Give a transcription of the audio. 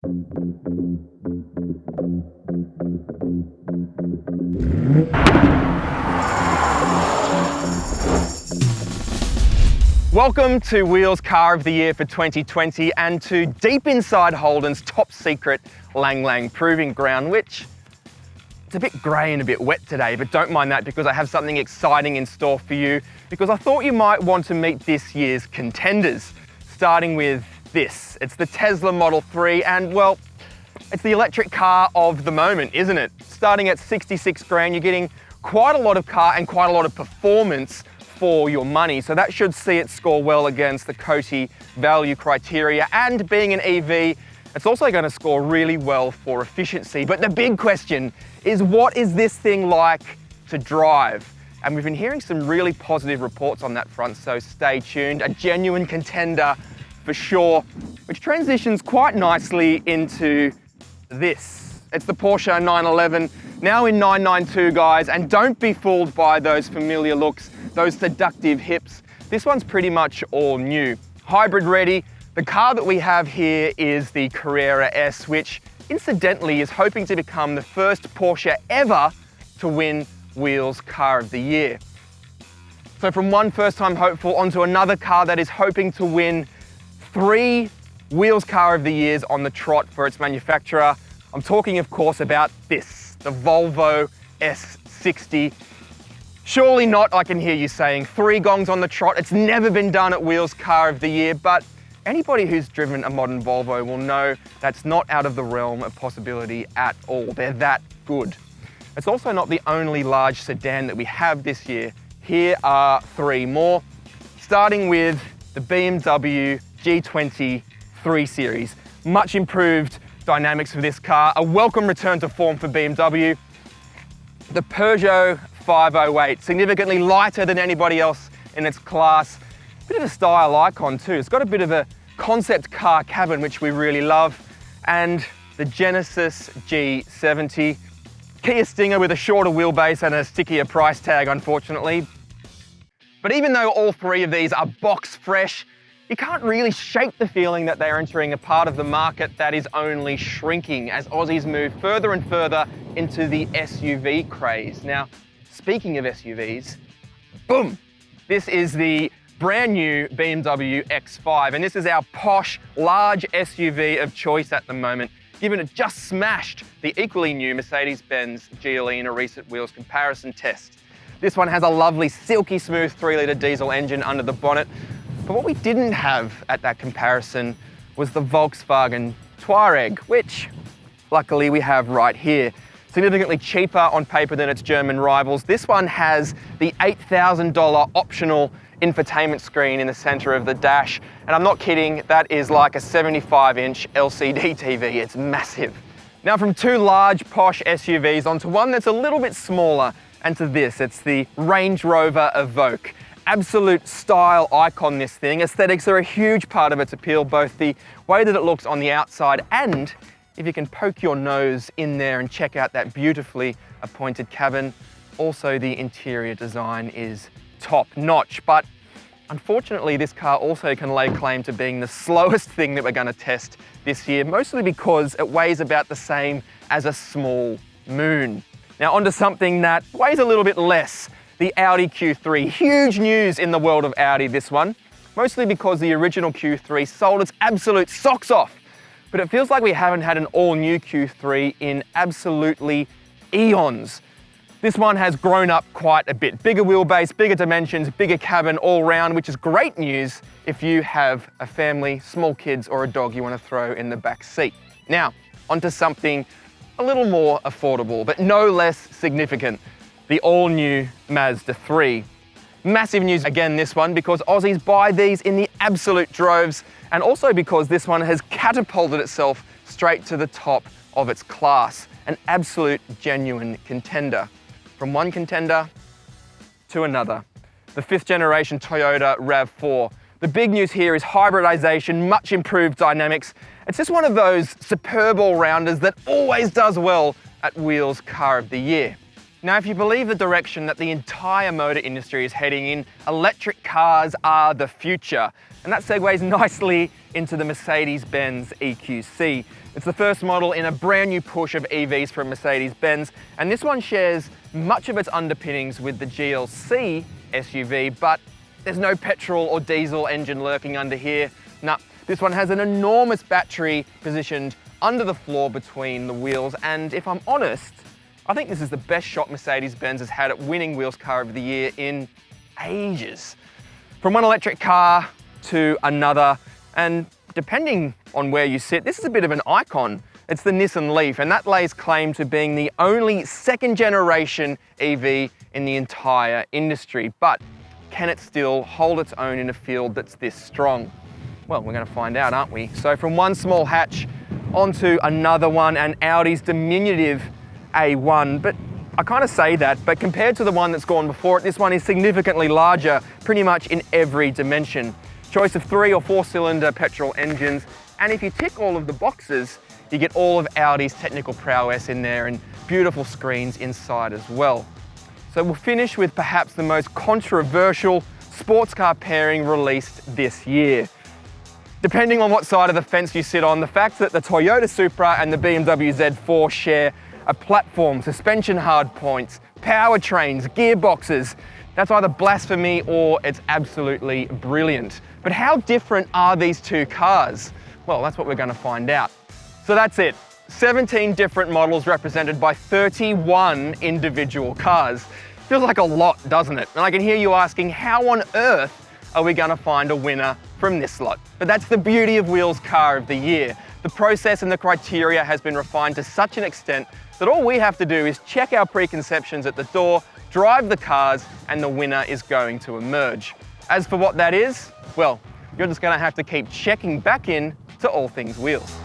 Welcome to Wheels Car of the Year for 2020 and to deep inside Holden's top secret Lang Lang Proving Ground, which it's a bit grey and a bit wet today, but don't mind that because I have something exciting in store for you, because I thought you might want to meet this year's contenders, starting with this. It's the Tesla Model 3 and, well, it's the electric car of the moment, isn't it? Starting at 66 grand, you're getting quite a lot of car and quite a lot of performance for your money. So that should see it score well against the COTI value criteria. And being an EV, it's also going to score really well for efficiency. But the big question is, what is this thing like to drive? And we've been hearing some really positive reports on that front, so stay tuned. A genuine contender for sure, which transitions quite nicely into this. It's the Porsche 911, now in 992, guys, and don't be fooled by those familiar looks, those seductive hips. This one's pretty much all new. Hybrid ready. The car that we have here is the Carrera S, which incidentally is hoping to become the first Porsche ever to win Wheels Car of the Year. So from one first-time hopeful onto another car that is hoping to win 3 Wheels Car of the Years on the trot for its manufacturer. I'm talking, of course, about this, the Volvo S60. Surely not, I can hear you saying. 3 gongs on the trot. It's never been done at Wheels Car of the Year, but anybody who's driven a modern Volvo will know that's not out of the realm of possibility at all. They're that good. It's also not the only large sedan that we have this year. Here are 3 more, starting with the BMW G20 3 Series. Much improved dynamics for this car, a welcome return to form for BMW. The Peugeot 508, significantly lighter than anybody else in its class. Bit of a style icon too. It's got a bit of a concept car cabin, which we really love. And the Genesis G70. Kia Stinger with a shorter wheelbase and a stickier price tag, unfortunately. But even though all 3 of these are box fresh, you can't really shake the feeling that they're entering a part of the market that is only shrinking as Aussies move further and further into the SUV craze. Now, speaking of SUVs, boom! This is the brand new BMW X5, and this is our posh, large SUV of choice at the moment, given it just smashed the equally new Mercedes-Benz GLE in a recent wheels comparison test. This one has a lovely, silky smooth 3-litre diesel engine under the bonnet. But what we didn't have at that comparison was the Volkswagen Touareg, which luckily we have right here. Significantly cheaper on paper than its German rivals. This one has the $8,000 optional infotainment screen in the center of the dash. And I'm not kidding, that is like a 75-inch LCD TV. It's massive. Now from 2 large posh SUVs onto one that's a little bit smaller, and to this, it's the Range Rover Evoque. Absolute style icon, this thing. Aesthetics are a huge part of its appeal, both the way that it looks on the outside and if you can poke your nose in there and check out that beautifully appointed cabin. Also, the interior design is top notch, but unfortunately this car also can lay claim to being the slowest thing that we're going to test this year, mostly because it weighs about the same as a small moon. Now onto something that weighs a little bit less. The Audi Q3. Huge news in the world of Audi, this one. Mostly because the original Q3 sold its absolute socks off. But it feels like we haven't had an all-new Q3 in absolutely eons. This one has grown up quite a bit. Bigger wheelbase, bigger dimensions, bigger cabin all round, which is great news if you have a family, small kids, or a dog you want to throw in the back seat. Now, onto something a little more affordable, but no less significant. The all-new Mazda 3. Massive news again, this one, because Aussies buy these in the absolute droves, and also because this one has catapulted itself straight to the top of its class. An absolute genuine contender. From one contender to another. The 5th generation Toyota RAV4. The big news here is hybridization, much improved dynamics. It's just one of those superb all-rounders that always does well at Wheels Car of the Year. Now, if you believe the direction that the entire motor industry is heading in, electric cars are the future. And that segues nicely into the Mercedes-Benz EQC. It's the first model in a brand new push of EVs from Mercedes-Benz, and this one shares much of its underpinnings with the GLC SUV, but there's no petrol or diesel engine lurking under here. No, this one has an enormous battery positioned under the floor between the wheels, and if I'm honest, I think this is the best shot Mercedes-Benz has had at winning Wheels Car of the Year in ages. From one electric car to another, and depending on where you sit, this is a bit of an icon. It's the Nissan Leaf, and that lays claim to being the only second generation EV in the entire industry. But can it still hold its own in a field that's this strong? Well, we're going to find out, aren't we? So from one small hatch onto another one, and Audi's diminutive A1, but I kind of say that, but compared to the one that's gone before it, this one is significantly larger, pretty much in every dimension. Choice of 3 or 4 cylinder petrol engines, and if you tick all of the boxes, you get all of Audi's technical prowess in there and beautiful screens inside as well. So we'll finish with perhaps the most controversial sports car pairing released this year. Depending on what side of the fence you sit on, the fact that the Toyota Supra and the BMW Z4 share a platform, suspension hardpoints, powertrains, gearboxes, that's either blasphemy or it's absolutely brilliant. But how different are these two cars? Well, that's what we're going to find out. So that's it. 17 different models represented by 31 individual cars. Feels like a lot, doesn't it? And I can hear you asking, how on earth are we going to find a winner from this lot? But that's the beauty of Wheels Car of the Year. The process and the criteria has been refined to such an extent that all we have to do is check our preconceptions at the door, drive the cars, and the winner is going to emerge. As for what that is, well, you're just going to have to keep checking back in to All Things Wheels.